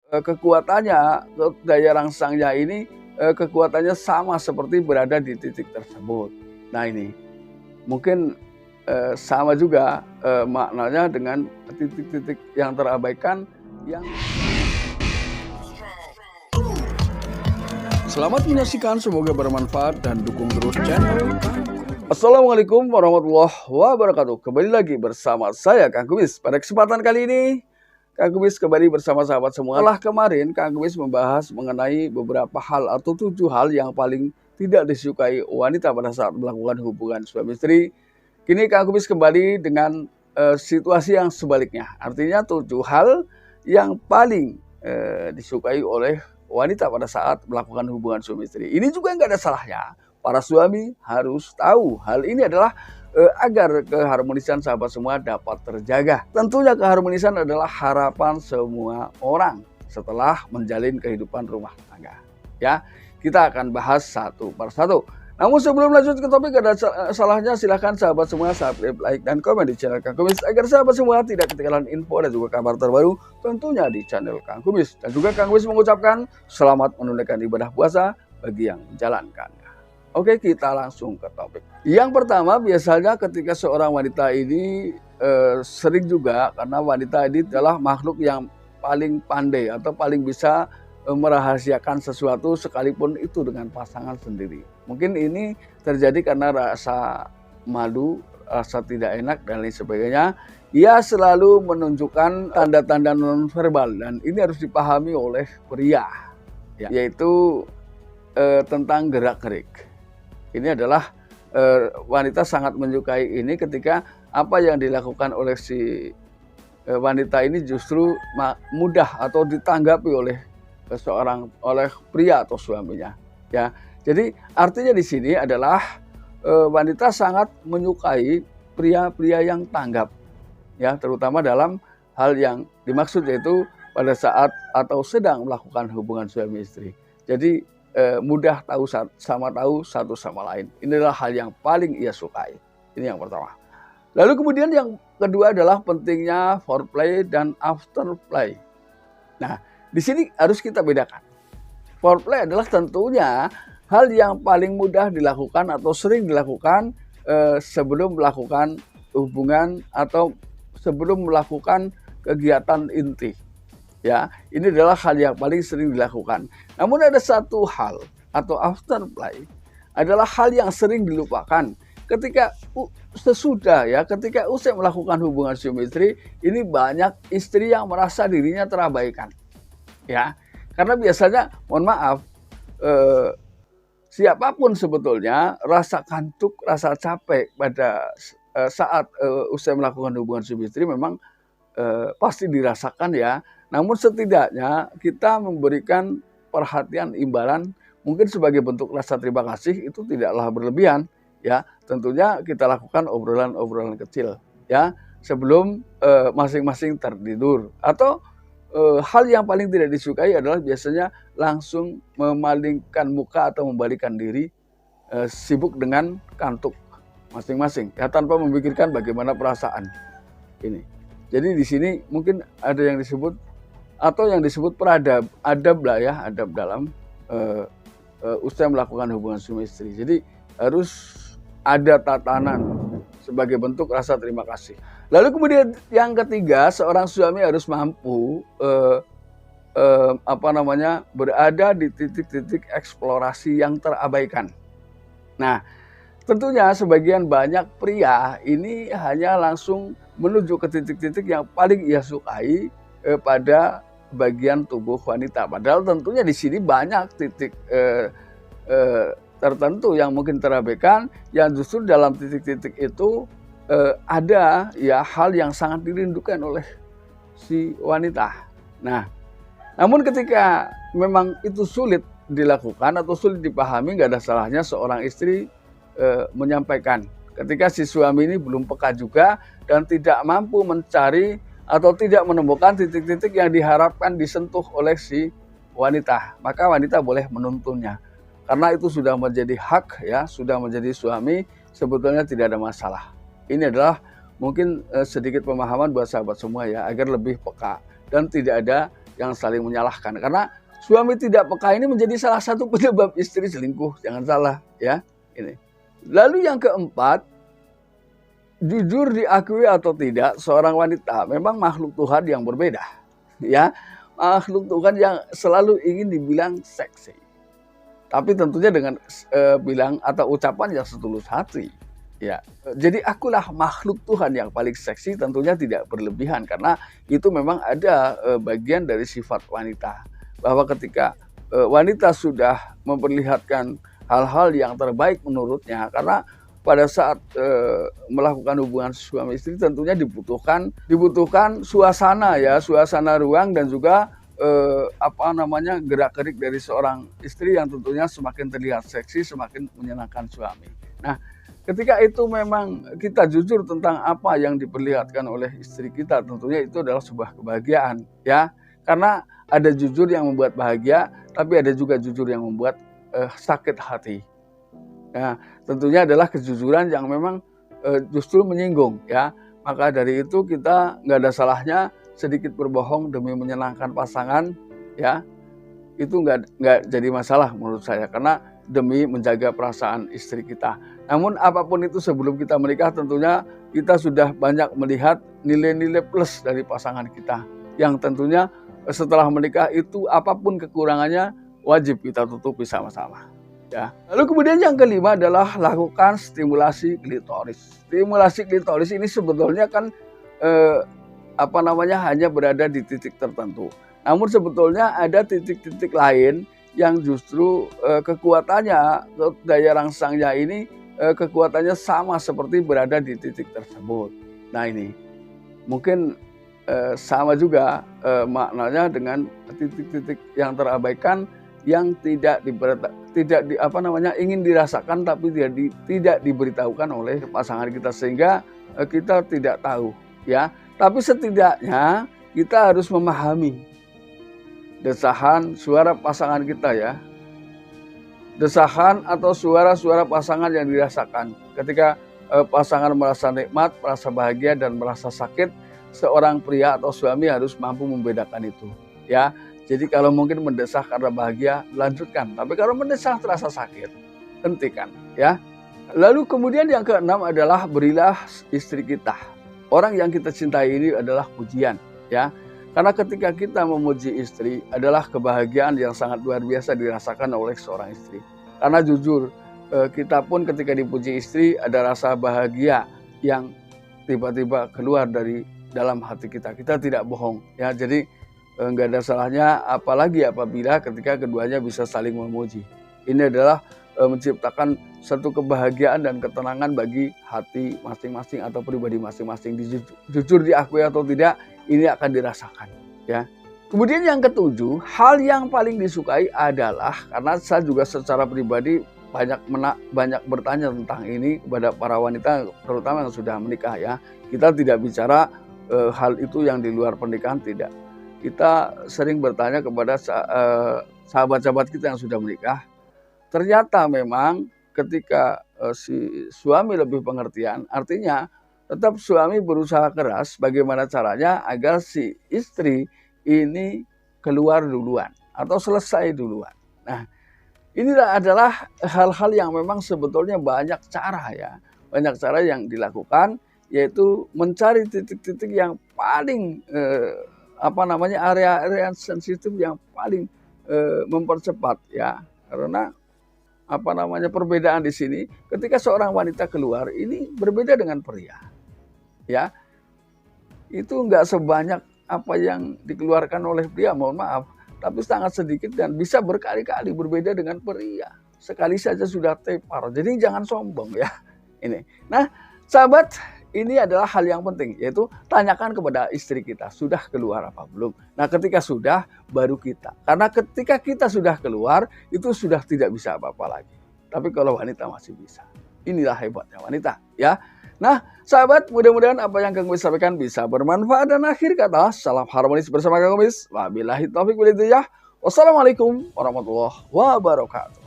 kekuatannya, daya rangsangnya ini kekuatannya sama seperti berada di titik tersebut. Nah ini mungkin sama juga maknanya dengan titik-titik yang terabaikan yang. Selamat menyaksikan, semoga bermanfaat dan dukung terus channel. Assalamualaikum warahmatullahi wabarakatuh. Kembali lagi bersama saya Kang Kumis. Pada kesempatan kali ini Kang Kumis kembali bersama sahabat semua. Setelah kemarin Kang Kumis membahas mengenai beberapa hal atau 7 hal yang paling tidak disukai wanita pada saat melakukan hubungan suami istri. Kini Kang Kumis kembali dengan situasi yang sebaliknya. Artinya 7 hal yang paling disukai oleh wanita pada saat melakukan hubungan suami istri. Ini juga nggak ada salahnya. Para suami harus tahu hal ini adalah agar keharmonisan sahabat semua dapat terjaga. Tentunya keharmonisan adalah harapan semua orang setelah menjalin kehidupan rumah tangga. Ya, kita akan bahas satu persatu. Namun sebelum lanjut ke topik, ada salahnya silahkan sahabat semua subscribe, like, dan komen di channel Kang Kumis agar sahabat semua tidak ketinggalan info dan juga kabar terbaru tentunya di channel Kang Kumis. Dan juga Kang Kumis mengucapkan selamat menunaikan ibadah puasa bagi yang menjalankannya. Oke, kita langsung ke topik. Yang pertama, biasanya ketika seorang wanita ini sering juga, karena wanita ini adalah makhluk yang paling pandai atau paling bisa merahasiakan sesuatu sekalipun itu dengan pasangan sendiri. Mungkin ini terjadi karena rasa malu, rasa tidak enak dan lain sebagainya. Ia selalu menunjukkan tanda-tanda nonverbal dan ini harus dipahami oleh pria, ya, yaitu tentang gerak-gerik. Ini adalah wanita sangat menyukai ini ketika apa yang dilakukan oleh si wanita ini justru mudah atau ditanggapi oleh pria atau suaminya, ya. Jadi artinya di sini adalah wanita sangat menyukai pria-pria yang tanggap, ya, terutama dalam hal yang dimaksud, yaitu pada saat atau sedang melakukan hubungan suami istri. Jadi mudah tahu satu sama lain. Inilah hal yang paling ia sukai. Ini yang pertama. Lalu kemudian yang kedua adalah pentingnya foreplay dan afterplay. Nah, di sini harus kita bedakan. Foreplay adalah tentunya hal yang paling mudah dilakukan atau sering dilakukan sebelum melakukan hubungan atau sebelum melakukan kegiatan inti. Ya, ini adalah hal yang paling sering dilakukan. Namun ada satu hal atau afterplay adalah hal yang sering dilupakan ketika ketika usai melakukan hubungan suami istri. Ini banyak istri yang merasa dirinya terabaikan. Ya, karena biasanya, mohon maaf, siapapun sebetulnya rasa kantuk, rasa capek pada saat usai melakukan hubungan suami istri memang pasti dirasakan, ya. Namun setidaknya kita memberikan perhatian imbalan mungkin sebagai bentuk rasa terima kasih, itu tidaklah berlebihan, ya. Tentunya kita lakukan obrolan-obrolan kecil, ya, sebelum masing-masing tertidur. Atau hal yang paling tidak disukai adalah biasanya langsung memalingkan muka atau membalikan diri, sibuk dengan kantuk masing-masing, ya, tanpa memikirkan bagaimana perasaan ini. Jadi di sini mungkin ada yang disebut atau yang disebut adab lah, ya, adab dalam usai melakukan hubungan suami istri. Jadi harus ada tatanan sebagai bentuk rasa terima kasih. Lalu kemudian yang ketiga, seorang suami harus mampu berada di titik-titik eksplorasi yang terabaikan. Nah, tentunya sebagian banyak pria ini hanya langsung menuju ke titik-titik yang paling ia sukai pada bagian tubuh wanita. Padahal tentunya di sini banyak titik tertentu yang mungkin terabaikan, yang justru dalam titik-titik itu ada, ya, hal yang sangat dirindukan oleh si wanita. Nah, namun ketika memang itu sulit dilakukan atau sulit dipahami, nggak ada salahnya seorang istri menyampaikan ketika si suami ini belum peka juga dan tidak mampu mencari atau tidak menemukan titik-titik yang diharapkan disentuh oleh si wanita, maka wanita boleh menuntunnya. Karena itu sudah menjadi hak, ya, sudah menjadi suami, sebetulnya tidak ada masalah. Ini adalah mungkin sedikit pemahaman buat sahabat semua, ya, agar lebih peka dan tidak ada yang saling menyalahkan. Karena suami tidak peka ini menjadi salah satu penyebab istri selingkuh. Jangan salah ya. Ini. Lalu yang keempat, jujur diakui atau tidak, seorang wanita memang makhluk Tuhan yang berbeda. Ya, makhluk Tuhan yang selalu ingin dibilang seksi. Tapi tentunya dengan bilang atau ucapan yang setulus hati. Ya, jadi akulah makhluk Tuhan yang paling seksi, tentunya tidak berlebihan karena itu memang ada bagian dari sifat wanita. Bahwa ketika wanita sudah memperlihatkan hal-hal yang terbaik menurutnya, karena pada saat melakukan hubungan suami istri tentunya dibutuhkan suasana ya, suasana ruang dan juga gerak-gerik dari seorang istri yang tentunya semakin terlihat seksi, semakin menyenangkan suami. Nah, ketika itu memang kita jujur tentang apa yang diperlihatkan oleh istri kita, tentunya itu adalah sebuah kebahagiaan ya. Karena ada jujur yang membuat bahagia, tapi ada juga jujur yang membuat sakit hati. Nah, tentunya adalah kejujuran yang memang justru menyinggung ya. Maka dari itu kita nggak ada salahnya sedikit berbohong demi menyenangkan pasangan ya. Itu nggak jadi masalah menurut saya, karena demi menjaga perasaan istri kita. Namun apapun itu sebelum kita menikah, tentunya kita sudah banyak melihat nilai-nilai plus dari pasangan kita. Yang tentunya setelah menikah itu apapun kekurangannya wajib kita tutupi sama-sama. Ya. Lalu kemudian yang kelima adalah lakukan stimulasi klitoris. Stimulasi klitoris ini sebetulnya kan hanya berada di titik tertentu. Namun sebetulnya ada titik-titik lain yang justru kekuatannya, daya rangsangnya ini kekuatannya sama seperti berada di titik tersebut. Nah ini mungkin sama juga maknanya dengan titik-titik yang terabaikan, yang ingin dirasakan tapi tidak diberitahukan oleh pasangan kita, sehingga kita tidak tahu ya. Tapi setidaknya kita harus memahami desahan suara pasangan kita ya. Desahan atau suara-suara pasangan yang dirasakan ketika pasangan merasa nikmat, merasa bahagia dan merasa sakit, seorang pria atau suami harus mampu membedakan itu ya. Jadi kalau mungkin mendesah karena bahagia, lanjutkan. Tapi kalau mendesah terasa sakit, hentikan ya. Lalu kemudian yang keenam adalah berilah istri kita, orang yang kita cintai ini adalah pujian ya. Karena ketika kita memuji istri adalah kebahagiaan yang sangat luar biasa dirasakan oleh seorang istri. Karena jujur, kita pun ketika dipuji istri ada rasa bahagia yang tiba-tiba keluar dari dalam hati kita. Kita tidak bohong ya. Jadi nggak ada salahnya, apalagi apabila ketika keduanya bisa saling memuji. Ini adalah menciptakan satu kebahagiaan dan ketenangan bagi hati masing-masing atau pribadi masing-masing. Jujur diakui atau tidak, ini akan dirasakan ya. Kemudian yang ketujuh, hal yang paling disukai adalah, karena saya juga secara pribadi banyak bertanya tentang ini kepada para wanita terutama yang sudah menikah ya. Kita tidak bicara hal itu yang di luar pernikahan, tidak. Kita sering bertanya kepada sahabat-sahabat kita yang sudah menikah. Ternyata memang ketika si suami lebih pengertian, artinya tetap suami berusaha keras bagaimana caranya agar si istri ini keluar duluan atau selesai duluan. Nah, inilah adalah hal-hal yang memang sebetulnya banyak cara ya. Banyak cara yang dilakukan, yaitu mencari titik-titik yang paling area-area sensitif yang paling mempercepat ya. Karena perbedaan di sini ketika seorang wanita keluar ini berbeda dengan pria. Ya. Itu enggak sebanyak apa yang dikeluarkan oleh pria, mohon maaf, tapi sangat sedikit dan bisa berkali-kali berbeda dengan pria. Sekali saja sudah tepar. Jadi jangan sombong ya. Ini. Nah, sahabat, ini adalah hal yang penting, yaitu tanyakan kepada istri kita, sudah keluar apa belum? Nah, ketika sudah, baru kita. Karena ketika kita sudah keluar, itu sudah tidak bisa apa-apa lagi. Tapi kalau wanita masih bisa. Inilah hebatnya wanita, ya. Nah, sahabat, mudah-mudahan apa yang Kang Kumis sampaikan bisa bermanfaat. Dan akhir kata, salam harmonis bersama Kang Kumis. Wabillahi taufiq wal hidayah. Wassalamualaikum warahmatullahi wabarakatuh.